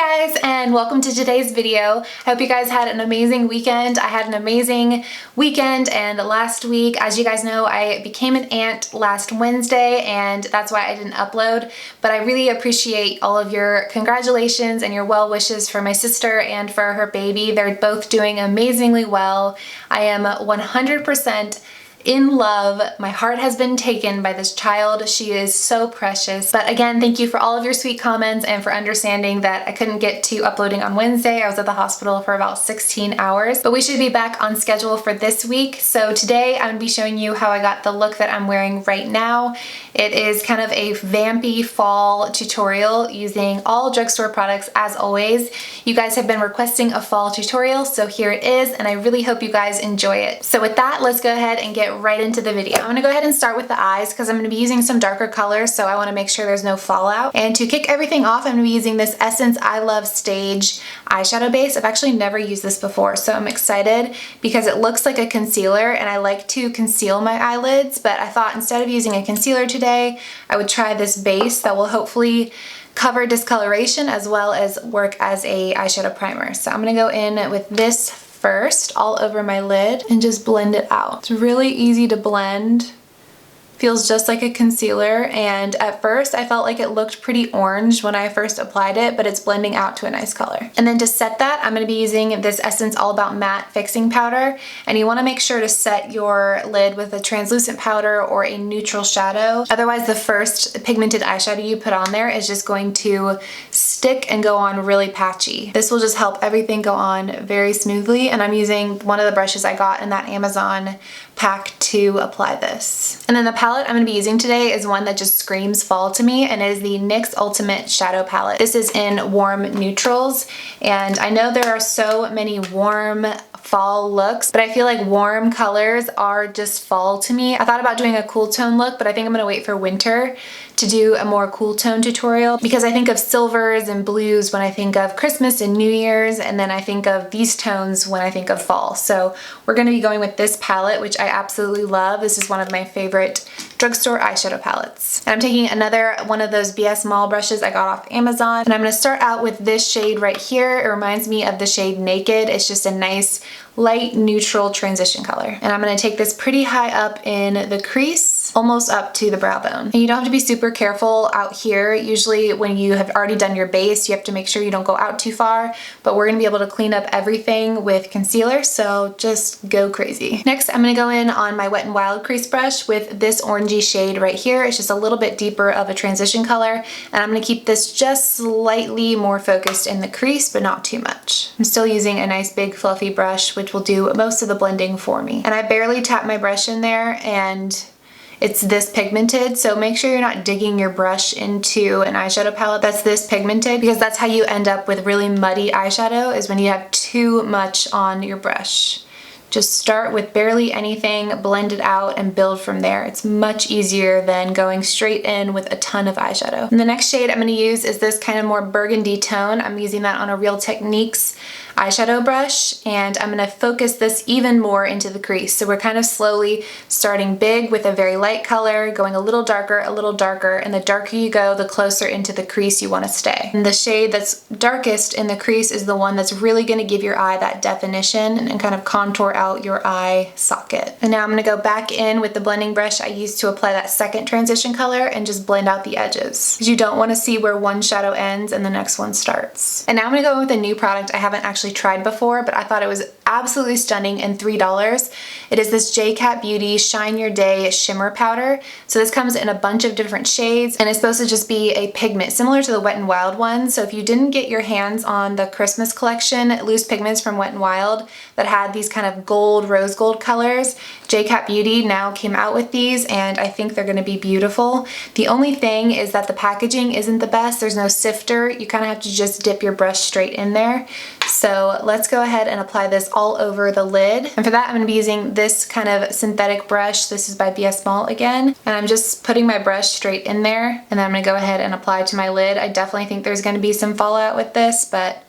guys, and welcome to today's video. I hope you guys had an amazing weekend. I had an amazing weekend and last week. As you guys know, I became an aunt last Wednesday and that's why I didn't upload, but I really appreciate all of your congratulations and your well wishes for my sister and for her baby. They're both doing amazingly well. I am 100% in love. My heart has been taken by this child. She is so precious. But again, thank you for all of your sweet comments and for understanding that I couldn't get to uploading on Wednesday. I was at the hospital for about 16 hours, but we should be back on schedule for this week. So today I'm gonna be showing you how I got the look that I'm wearing right now. It is kind of a vampy fall tutorial using all drugstore products as always. You guys have been requesting a fall tutorial, so here it is, and I really hope you guys enjoy it. So with that, let's go ahead and get right into the video. I'm gonna go ahead and start with the eyes because I'm gonna be using some darker colors, so I wanna make sure there's no fallout. And to kick everything off, I'm gonna be using this Essence I Love Stage eyeshadow base. I've actually never used this before, so I'm excited because it looks like a concealer and I like to conceal my eyelids, but I thought instead of using a concealer today, I would try this base that will hopefully cover discoloration as well as work as a eyeshadow primer. So I'm gonna go in with this first all over my lid and just blend it out. It's really easy to blend. Feels just like a concealer, and at first I felt like it looked pretty orange when I first applied it, but it's blending out to a nice color. And then to set that, I'm going to be using this Essence All About Matte Fixing Powder, and you want to make sure to set your lid with a translucent powder or a neutral shadow. Otherwise, the first pigmented eyeshadow you put on there is just going to stick and go on really patchy. This will just help everything go on very smoothly, and I'm using one of the brushes I got in that Amazon pack to apply this. And then the palette I'm going to be using today is one that just screams fall to me, and it is the NYX Ultimate Shadow Palette. This is in warm neutrals, and I know there are so many warm fall looks, but I feel like warm colors are just fall to me. I thought about doing a cool tone look, but I think I'm gonna wait for winter to do a more cool tone tutorial because I think of silvers and blues when I think of Christmas and New Year's, and then I think of these tones when I think of fall. So we're gonna be going with this palette, which I absolutely love. This is one of my favorite drugstore eyeshadow palettes. And I'm taking another one of those BS Mall brushes I got off Amazon, and I'm gonna start out with this shade right here. It reminds me of the shade Naked. It's just a nice light neutral transition color. And I'm gonna take this pretty high up in the crease, almost up to the brow bone. And you don't have to be super careful out here. Usually when you have already done your base, you have to make sure you don't go out too far, but we're gonna be able to clean up everything with concealer, so just go crazy. Next, I'm gonna go in on my Wet n Wild crease brush with this orangey shade right here. It's just a little bit deeper of a transition color, and I'm gonna keep this just slightly more focused in the crease, but not too much. I'm still using a nice big fluffy brush, which will do most of the blending for me. And I barely tap my brush in there, and it's this pigmented, so make sure you're not digging your brush into an eyeshadow palette that's this pigmented, because that's how you end up with really muddy eyeshadow, is when you have too much on your brush. Just start with barely anything, blend it out, and build from there. It's much easier than going straight in with a ton of eyeshadow. And the next shade I'm gonna use is this kind of more burgundy tone. I'm using that on a Real Techniques eyeshadow brush, and I'm gonna focus this even more into the crease. So we're kind of slowly starting big with a very light color, going a little darker, and the darker you go, the closer into the crease you wanna stay. And the shade that's darkest in the crease is the one that's really gonna give your eye that definition and kind of contour out your eye socket. And now I'm gonna go back in with the blending brush I used to apply that second transition color and just blend out the edges, because you don't wanna see where one shadow ends and the next one starts. And now I'm gonna go with a new product I haven't actually tried before, but I thought it was absolutely stunning and $3. It is this J.Cat Beauty Shine Your Day Shimmer Powder. So this comes in a bunch of different shades, and it's supposed to just be a pigment similar to the Wet n Wild one. So if you didn't get your hands on the Christmas collection loose pigments from Wet n Wild that had these kind of gold, rose gold colors, J.Cat Beauty now came out with these, and I think they're gonna be beautiful. The only thing is that the packaging isn't the best. There's no sifter. You kind of have to just dip your brush straight in there. So let's go ahead and apply this all over the lid. And for that, I'm gonna be using this kind of synthetic brush. This is by BS Mall again. And I'm just putting my brush straight in there, and then I'm gonna go ahead and apply to my lid. I definitely think there's gonna be some fallout with this, but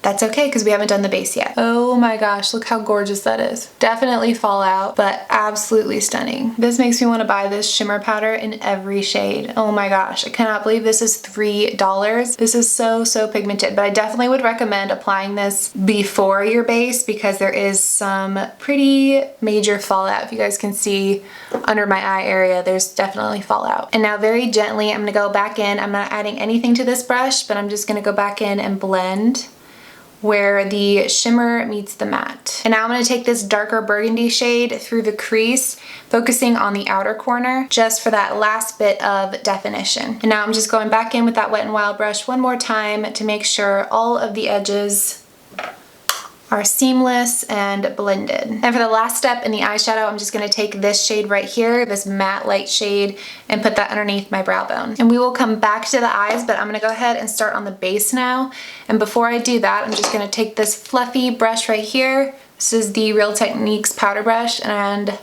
that's okay because we haven't done the base yet. Oh my gosh, look how gorgeous that is. Definitely fallout, but absolutely stunning. This makes me want to buy this shimmer powder in every shade. Oh my gosh, I cannot believe this is $3. This is so pigmented, but I definitely would recommend applying this before your base because there is some pretty major fallout. If you guys can see under my eye area, there's definitely fallout. And now very gently, I'm gonna go back in. I'm not adding anything to this brush, but I'm just gonna go back in and blend where the shimmer meets the matte. And now I'm gonna take this darker burgundy shade through the crease, focusing on the outer corner, just for that last bit of definition. And now I'm just going back in with that Wet n Wild brush one more time to make sure all of the edges are seamless and blended. And for the last step in the eyeshadow, I'm just gonna take this shade right here, this matte light shade, and put that underneath my brow bone. And we will come back to the eyes, but I'm gonna go ahead and start on the base now. And before I do that, I'm just gonna take this fluffy brush right here. This is the Real Techniques powder brush, and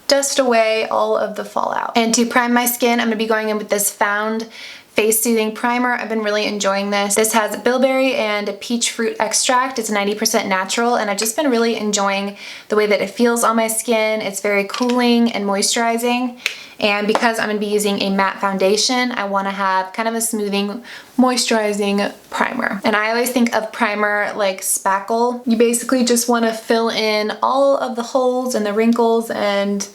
dust away all of the fallout. And to prime my skin, I'm gonna be going in with this Found Face Soothing Primer. I've been really enjoying this. This has bilberry and peach fruit extract. It's 90% natural, and I've just been really enjoying the way that it feels on my skin. It's very cooling and moisturizing. And because I'm gonna be using a matte foundation, I wanna have kind of a smoothing, moisturizing primer. And I always think of primer like spackle. You basically just wanna fill in all of the holes and the wrinkles and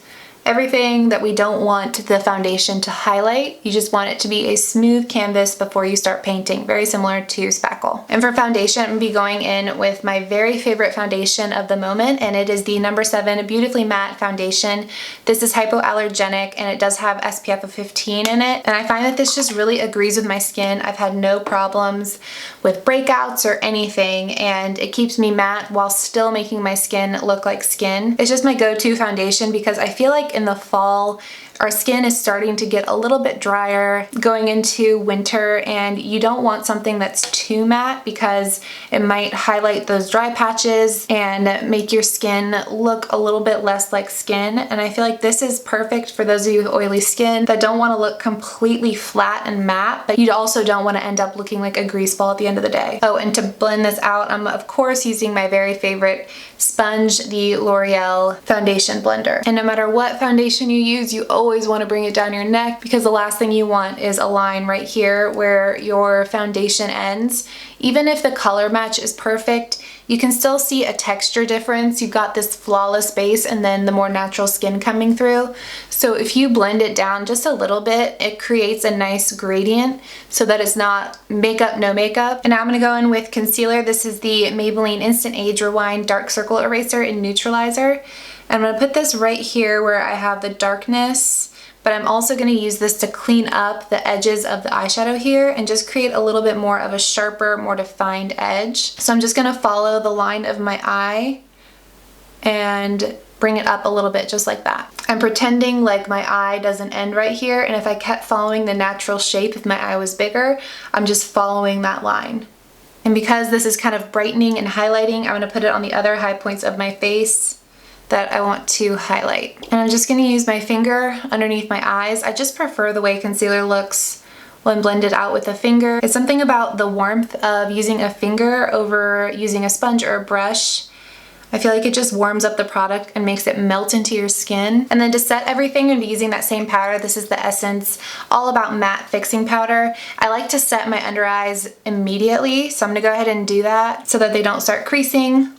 everything that we don't want the foundation to highlight. You just want it to be a smooth canvas before you start painting, very similar to spackle. And for foundation, I'm gonna be going in with my very favorite foundation of the moment, and it is the No. 7 Beautifully Matte Foundation. This is hypoallergenic, and it does have SPF of 15 in it, and I find that this just really agrees with my skin. I've had no problems with breakouts or anything, and it keeps me matte while still making my skin look like skin. It's just my go-to foundation because I feel like in the fall, our skin is starting to get a little bit drier going into winter, and you don't want something that's too matte because it might highlight those dry patches and make your skin look a little bit less like skin. And I feel like this is perfect for those of you with oily skin that don't want to look completely flat and matte, but you also don't want to end up looking like a grease ball at the end of the day. Oh, and to blend this out, I'm of course using my very favorite sponge, the L'Oreal foundation blender. And no matter what foundation you use, you always want to bring it down your neck because the last thing you want is a line right here where your foundation ends. Even if the color match is perfect, you can still see a texture difference. You've got this flawless base and then the more natural skin coming through. So if you blend it down just a little bit, it creates a nice gradient so that it's not makeup, no makeup. And now I'm gonna go in with concealer. This is the Maybelline Instant Age Rewind Dark Circle Eraser in Neutralizer. And I'm gonna put this right here where I have the darkness, but I'm also gonna use this to clean up the edges of the eyeshadow here and just create a little bit more of a sharper, more defined edge. So I'm just gonna follow the line of my eye and bring it up a little bit just like that. I'm pretending like my eye doesn't end right here, and if I kept following the natural shape, if my eye was bigger, I'm just following that line. And because this is kind of brightening and highlighting, I'm gonna put it on the other high points of my face that I want to highlight. And I'm just gonna use my finger underneath my eyes. I just prefer the way concealer looks when blended out with a finger. It's something about the warmth of using a finger over using a sponge or a brush. I feel like it just warms up the product and makes it melt into your skin. And then to set everything, I'm gonna be using that same powder. This is the Essence All About Matte Fixing Powder. I like to set my under eyes immediately, so I'm gonna go ahead and do that so that they don't start creasing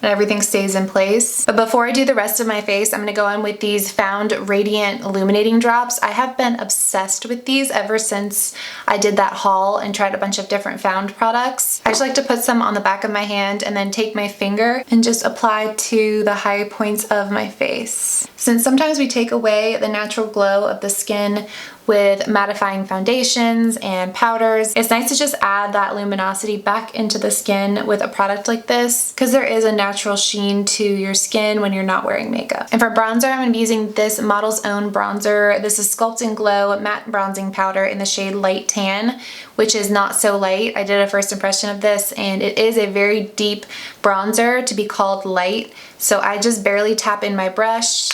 and everything stays in place. But before I do the rest of my face, I'm gonna go in with these Found Radiant Illuminating Drops. I have been obsessed with these ever since I did that haul and tried a bunch of different Found products. I just like to put some on the back of my hand and then take my finger and just apply to the high points of my face. Since sometimes we take away the natural glow of the skin with mattifying foundations and powders, it's nice to just add that luminosity back into the skin with a product like this because there is a natural sheen to your skin when you're not wearing makeup. And for bronzer, I'm going to be using this Model's Own bronzer. This is Sculpt and Glow Matte Bronzing Powder in the shade Light Tan, which is not so light. I did a first impression of this and it is a very deep bronzer to be called light. So I just barely tap in my brush,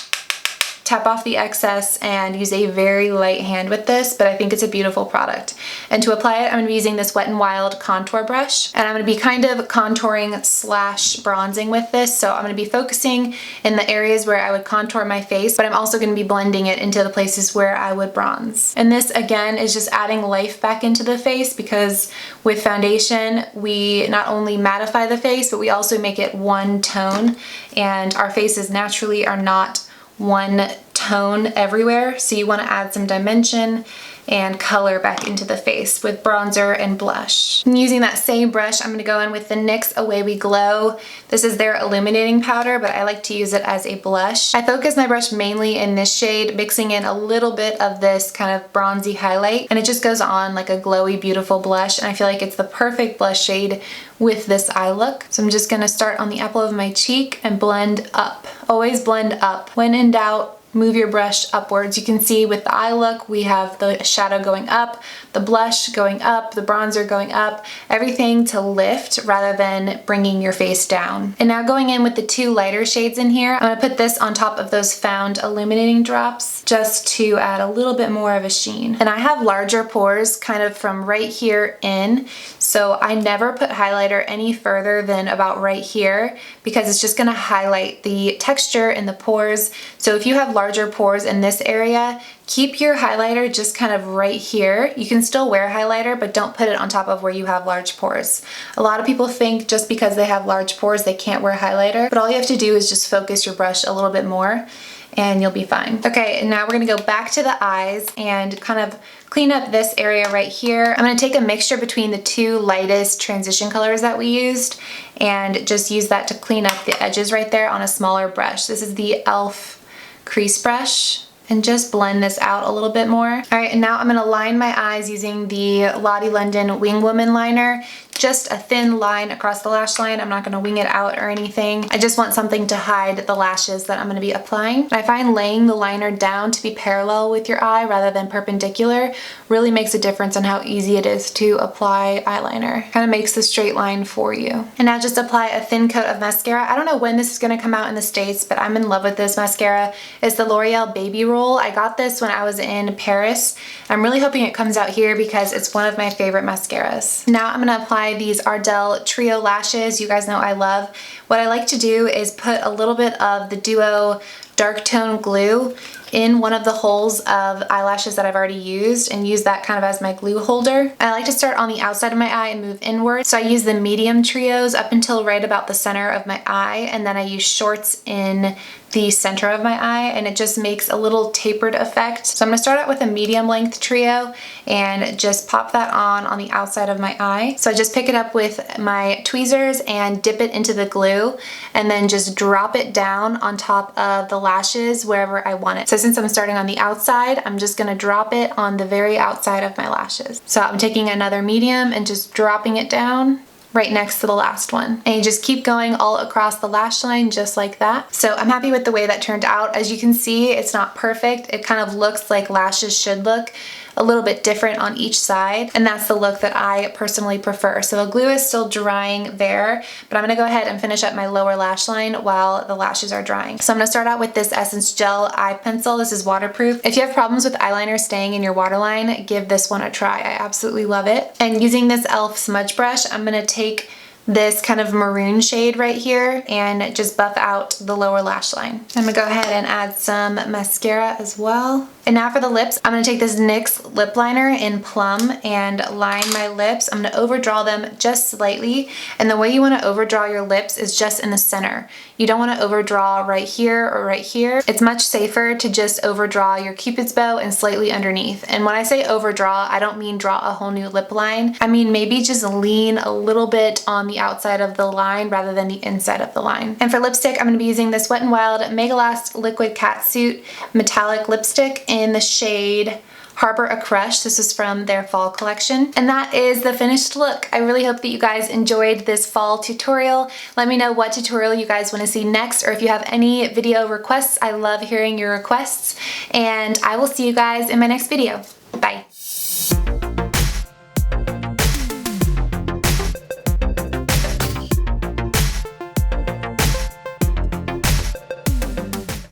tap off the excess and use a very light hand with this, but I think it's a beautiful product. And to apply it, I'm going to be using this Wet n Wild contour brush, and I'm going to be kind of contouring slash bronzing with this. So I'm going to be focusing in the areas where I would contour my face, but I'm also going to be blending it into the places where I would bronze. And this again is just adding life back into the face, because with foundation we not only mattify the face, but we also make it one tone, and our faces naturally are not one tone everywhere, so you want to add some dimension and color back into the face with bronzer and blush. And using that same brush, I'm going to go in with the NYX Away We Glow. This is their illuminating powder, but I like to use it as a blush. I focus my brush mainly in this shade, mixing in a little bit of this kind of bronzy highlight, and it just goes on like a glowy, beautiful blush, and I feel like it's the perfect blush shade with this eye look. So I'm just going to start on the apple of my cheek and blend up. Always blend up. When in doubt, move your brush upwards. You can see with the eye look, we have the shadow going up, the blush going up, the bronzer going up, everything to lift rather than bringing your face down. And now going in with the two lighter shades in here, I'm going to put this on top of those Found Illuminating drops just to add a little bit more of a sheen. And I have larger pores kind of from right here in, so I never put highlighter any further than about right here, because it's just going to highlight the texture in the pores. So if you have larger pores in this area, keep your highlighter just kind of right here. You can still wear highlighter, but don't put it on top of where you have large pores. A lot of people think just because they have large pores they can't wear highlighter, but all you have to do is just focus your brush a little bit more and you'll be fine. Okay, and now we're gonna go back to the eyes and kind of clean up this area right here. I'm gonna take a mixture between the two lightest transition colors that we used and just use that to clean up the edges right there on a smaller brush. This is the e.l.f. crease brush, and just blend this out a little bit more. All right, and now I'm gonna line my eyes using the Lottie London Wing Woman liner. Just a thin line across the lash line. I'm not gonna wing it out or anything. I just want something to hide the lashes that I'm gonna be applying. And I find laying the liner down to be parallel with your eye rather than perpendicular really makes a difference on how easy it is to apply eyeliner. Kind of makes the straight line for you. And now just apply a thin coat of mascara. I don't know when this is gonna come out in the States, but I'm in love with this mascara. It's the L'Oreal Baby Roll. I got this when I was in Paris. I'm really hoping it comes out here because it's one of my favorite mascaras. Now I'm gonna apply these Ardell Trio lashes. You guys know I love. What I like to do is put a little bit of the Duo Dark Tone Glue in one of the holes of eyelashes that I've already used and use that kind of as my glue holder. I like to start on the outside of my eye and move inward. So I use the medium trios up until right about the center of my eye, and then I use shorts in the center of my eye, and it just makes a little tapered effect. So I'm gonna start out with a medium length trio and just pop that on the outside of my eye. So I just pick it up with my tweezers and dip it into the glue and then just drop it down on top of the lashes wherever I want it. So since I'm starting on the outside, I'm just gonna drop it on the very outside of my lashes. So I'm taking another medium and just dropping it down right next to the last one. And you just keep going all across the lash line just like that. So I'm happy with the way that turned out. As you can see, it's not perfect. It kind of looks like lashes should look, a little bit different on each side, and that's the look that I personally prefer. So the glue is still drying there, but I'm gonna go ahead and finish up my lower lash line while the lashes are drying. So I'm gonna start out with this Essence Gel Eye Pencil. This is waterproof. If you have problems with eyeliner staying in your waterline, give this one a try. I absolutely love it. And using this e.l.f. smudge brush, I'm gonna take this kind of maroon shade right here and just buff out the lower lash line. I'm gonna go ahead and add some mascara as well. And now for the lips, I'm gonna take this NYX Lip Liner in Plum and line my lips. I'm gonna overdraw them just slightly. And the way you wanna overdraw your lips is just in the center. You don't wanna overdraw right here or right here. It's much safer to just overdraw your Cupid's bow and slightly underneath. And when I say overdraw, I don't mean draw a whole new lip line. I mean maybe just lean a little bit on the outside of the line rather than the inside of the line. And for lipstick, I'm gonna be using this Wet n Wild MegaLast Liquid Catsuit Metallic Lipstick in the shade Harbor a Crush. This is from their fall collection. And that is the finished look. I really hope that you guys enjoyed this fall tutorial. Let me know what tutorial you guys want to see next, or if you have any video requests. I love hearing your requests, and I will see you guys in my next video.